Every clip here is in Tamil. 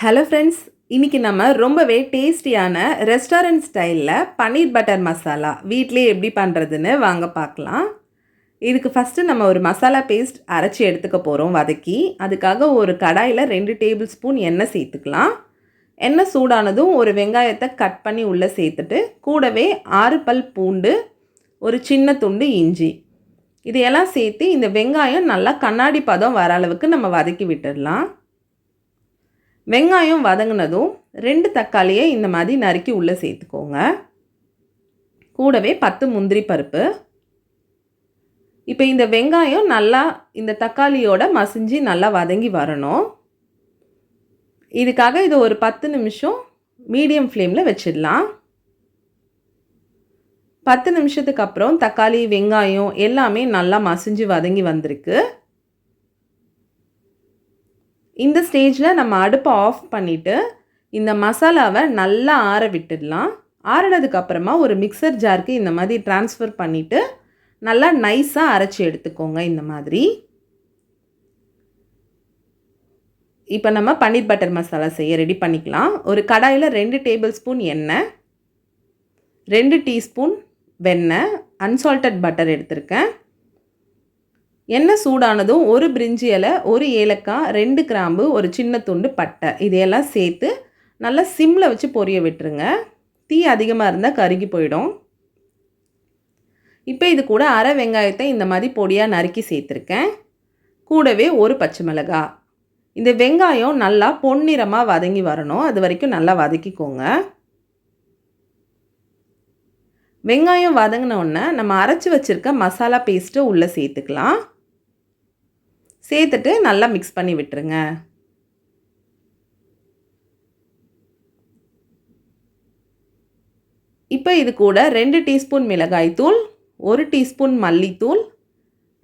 ஹலோ ஃப்ரெண்ட்ஸ், இன்றைக்கி நம்ம ரொம்பவே டேஸ்டியான ரெஸ்டாரண்ட் ஸ்டைலில் பன்னீர் பட்டர் மசாலா வீட்டிலே எப்படி பண்ணுறதுன்னு வாங்க பார்க்கலாம். இதுக்கு ஃபஸ்ட்டு நம்ம ஒரு மசாலா பேஸ்ட் அரைச்சி எடுத்துக்க போகிறோம் வதக்கி. அதுக்காக ஒரு கடாயில் 2 டேபிள் ஸ்பூன் எண்ணெய் சேர்த்துக்கலாம். எண்ணெய் சூடானதும் ஒரு வெங்காயத்தை கட் பண்ணி உள்ளே சேர்த்துட்டு கூடவே 6 பல் பூண்டு, ஒரு சின்ன துண்டு இஞ்சி இதையெல்லாம் சேர்த்து இந்த வெங்காயம் நல்லா கண்ணாடி பதம் வர அளவுக்கு நம்ம வதக்கி விட்டுடலாம். வெங்காயம் வதங்கினதும் 2 தக்காளியை இந்த மாதிரி நறுக்கி உள்ளே சேர்த்துக்கோங்க. கூடவே 10 முந்திரி பருப்பு. இப்போ இந்த வெங்காயம் நல்லா இந்த தக்காளியோட மசிஞ்சு நல்லா வதங்கி வரணும். இதுக்காக இது ஒரு 10 நிமிஷம் மீடியம் ஃப்ளேமில் வச்சிடலாம். 10 நிமிஷத்துக்கு அப்புறம் தக்காளி வெங்காயம் எல்லாமே நல்லா மசிஞ்சு வதங்கி வந்திருக்கு. இந்த ஸ்டேஜில் நம்ம அடுப்பை ஆஃப் பண்ணிவிட்டு இந்த மசாலாவை நல்லா ஆற விட்டுடலாம். ஆறினதுக்கப்புறமா ஒரு மிக்சர் ஜாருக்கு இந்த மாதிரி ட்ரான்ஸ்ஃபர் பண்ணிவிட்டு நல்லா நைஸாக அரைச்சி எடுத்துக்கோங்க. இந்த மாதிரி இப்போ நம்ம பன்னீர் பட்டர் மசாலா செய்ய ரெடி பண்ணிக்கலாம். ஒரு கடாயில் 2 டேபிள் ஸ்பூன் எண்ணெய், 2 டீஸ்பூன் வெண்ணெய், அன்சால்டட் பட்டர் எடுத்திருக்கேன். எண்ணெய் சூடானதும் ஒரு பிரிஞ்சி இலை, ஒரு ஏலக்காய், 2 கிராம்பு, ஒரு சின்ன துண்டு பட்டை இதையெல்லாம் சேர்த்து நல்லா சிம்மில் வச்சு பொரிய விட்டுருங்க. தீ அதிகமாக இருந்தால் கருகி போயிடும். இப்போ இது கூட அரை வெங்காயத்தை இந்த மாதிரி பொடியாக நறுக்கி சேர்த்துருக்கேன். கூடவே ஒரு பச்சை மிளகாய். இந்த வெங்காயம் நல்லா பொன்னிறமாக வதங்கி வரணும். அது வரைக்கும் நல்லா வதக்கிக்கோங்க. வெங்காயம் வதங்கினோடனே நம்ம அரைச்சி வச்சுருக்க மசாலா பேஸ்ட்டை உள்ளே சேர்த்துக்கலாம். சேர்த்துட்டு நல்லா மிக்ஸ் பண்ணி விட்டுருங்க. இப்போ இது கூட 2 டீஸ்பூன் மிளகாய்த்தூள், 1 டீஸ்பூன் மல்லித்தூள்,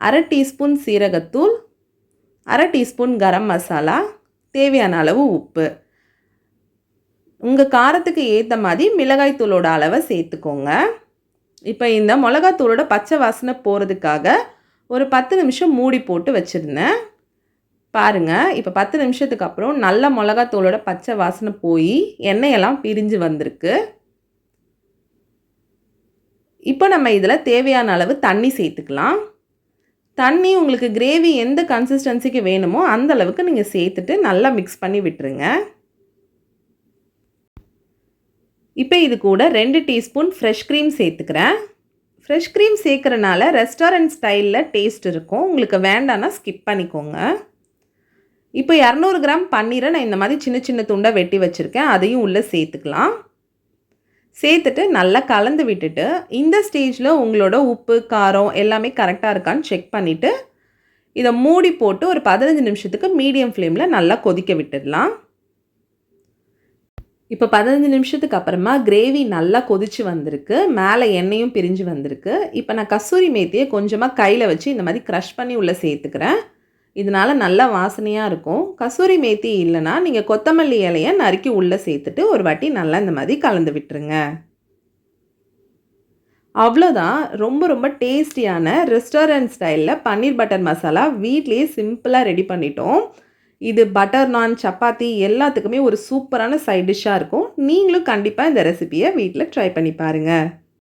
அரை டீஸ்பூன் சீரகத்தூள், அரை டீஸ்பூன் கரம் மசாலா, தேவையான அளவு உப்பு. உங்கள் காரத்துக்கு ஏற்ற மாதிரி மிளகாய்த்தூளோட அளவை சேர்த்துக்கோங்க. இப்போ இந்த மிளகாத்தூளோட பச்சை வாசனை போகிறதுக்காக ஒரு 10 நிமிஷம் மூடி போட்டு வச்சுருந்தேன். பாருங்கள், இப்போ 10 நிமிஷத்துக்கு அப்புறம் நல்ல மிளகாத்தூளோட பச்சை வாசனை போய் எண்ணெயெல்லாம் பிரிஞ்சு வந்திருக்கு. இப்போ நம்ம இதில் தேவையான அளவு தண்ணி சேர்த்துக்கலாம். தண்ணி உங்களுக்கு கிரேவி எந்த கன்சிஸ்டன்சிக்கு வேணுமோ அந்த அளவுக்கு நீங்கள் சேர்த்துட்டு நல்லா மிக்ஸ் பண்ணி விட்டுருங்க. இப்போ இது கூட 2 டீஸ்பூன் ஃப்ரெஷ் க்ரீம் சேர்த்துக்கிறேன். ஃப்ரெஷ் க்ரீம் சேர்க்குறனால ரெஸ்டாரண்ட் ஸ்டைலில் டேஸ்ட் இருக்கும். உங்களுக்கு வேண்டான்னா ஸ்கிப் பண்ணிக்கோங்க. இப்போ 200 கிராம் பன்னீரை நான் இந்த மாதிரி சின்ன சின்ன துண்டாக வெட்டி வச்சுருக்கேன். அதையும் உள்ளே சேர்த்துக்கலாம். சேர்த்துட்டு நல்லா கலந்து விட்டுட்டு இந்த ஸ்டேஜில் உங்களோட உப்பு காரம் எல்லாமே கரெக்டாக இருக்கான்னு செக் பண்ணிவிட்டு இதை மூடி போட்டு ஒரு 15 நிமிஷத்துக்கு மீடியம் ஃப்ளேமில் நல்லா கொதிக்க விட்டுடலாம். இப்போ 15 நிமிஷத்துக்கு அப்புறமா கிரேவி நல்லா கொதிச்சு வந்திருக்கு. மேலே எண்ணெயும் பிரிஞ்சு வந்திருக்கு. இப்போ நான் கஸ்தூரி மேத்தியை கொஞ்சமாக கையில் வச்சு இந்த மாதிரி க்ரஷ் பண்ணி உள்ளே சேர்த்துக்கிறேன். இதனால் நல்லா வாசனையாக இருக்கும். கஸ்தூரி மேத்தி இல்லைன்னா நீங்கள் கொத்தமல்லி இலையை நறுக்கி உள்ளே சேர்த்துட்டு ஒரு வாட்டி நல்லா இந்த மாதிரி கலந்து விட்டுருங்க. அவ்வளோதான், ரொம்ப ரொம்ப டேஸ்டியான ரெஸ்டாரண்ட் ஸ்டைலில் பன்னீர் பட்டர் மசாலா வீட்லேயே சிம்பிளாக ரெடி பண்ணிட்டோம். இது பட்டர் நான், சப்பாத்தி எல்லாத்துக்குமே ஒரு சூப்பரான சைட் டிஷ்ஷாக இருக்கும். நீங்களும் கண்டிப்பாக இந்த ரெசிபியை வீட்டில் ட்ரை பண்ணி பாருங்கள்.